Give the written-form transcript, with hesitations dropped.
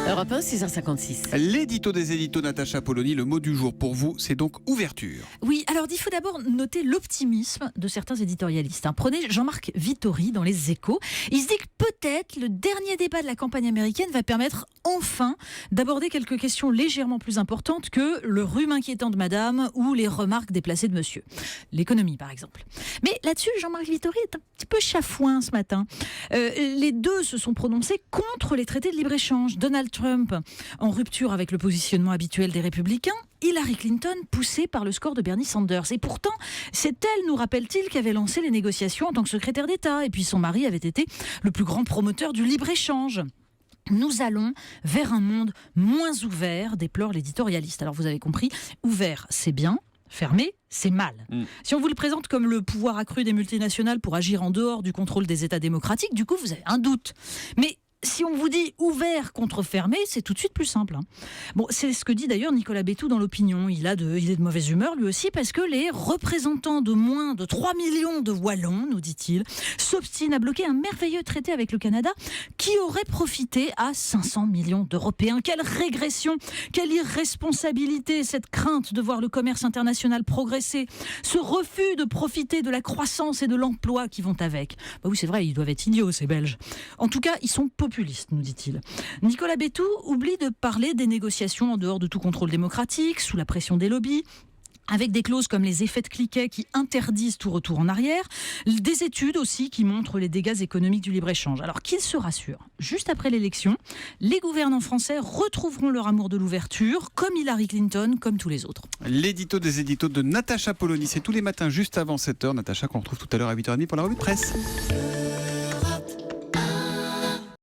Europe 1, 6h56. L'édito des éditos, Natacha Polony, le mot du jour pour vous, c'est donc ouverture. Oui, alors il faut d'abord noter l'optimisme de certains éditorialistes. Prenez Jean-Marc Vittori dans Les Échos. Il se dit que peut-être le dernier débat de la campagne américaine va permettre enfin d'aborder quelques questions légèrement plus importantes que le rhume inquiétant de madame ou les remarques déplacées de monsieur. L'économie, par exemple. Mais là-dessus, Jean-Marc Vittori est un petit peu chafouin ce matin. Les deux se sont prononcés contre les traités de libre-échange. Donald Trump en rupture avec le positionnement habituel des Républicains, Hillary Clinton poussée par le score de Bernie Sanders. Et pourtant, c'est elle, nous rappelle-t-il, qui avait lancé les négociations en tant que secrétaire d'État. Et puis son mari avait été le plus grand promoteur du libre-échange. Nous allons vers un monde moins ouvert, déplore l'éditorialiste. Alors vous avez compris, ouvert c'est bien, fermé c'est mal. Si on vous le présente comme le pouvoir accru des multinationales pour agir en dehors du contrôle des États démocratiques, du coup vous avez un doute. Mais si on vous dit ouvert contre fermé, c'est tout de suite plus simple. Bon, c'est ce que dit d'ailleurs Nicolas Bétou dans l'Opinion. Il est de mauvaise humeur lui aussi parce que les représentants de moins de 3 millions de Wallons, nous dit-il, s'obstinent à bloquer un merveilleux traité avec le Canada qui aurait profité à 500 millions d'Européens. Quelle régression, quelle irresponsabilité, cette crainte de voir le commerce international progresser, ce refus de profiter de la croissance et de l'emploi qui vont avec. Bah oui, c'est vrai, ils doivent être idiots ces Belges. En tout cas, ils sont populiste, nous dit-il. Nicolas Bétou oublie de parler des négociations en dehors de tout contrôle démocratique, sous la pression des lobbies, avec des clauses comme les effets de cliquet qui interdisent tout retour en arrière, des études aussi qui montrent les dégâts économiques du libre-échange. Alors qu'il se rassure, juste après l'élection, les gouvernants français retrouveront leur amour de l'ouverture, comme Hillary Clinton, comme tous les autres. L'édito des éditos de Natacha Polony, c'est tous les matins juste avant 7h. Natacha qu'on retrouve tout à l'heure à 8h30 pour la revue de presse.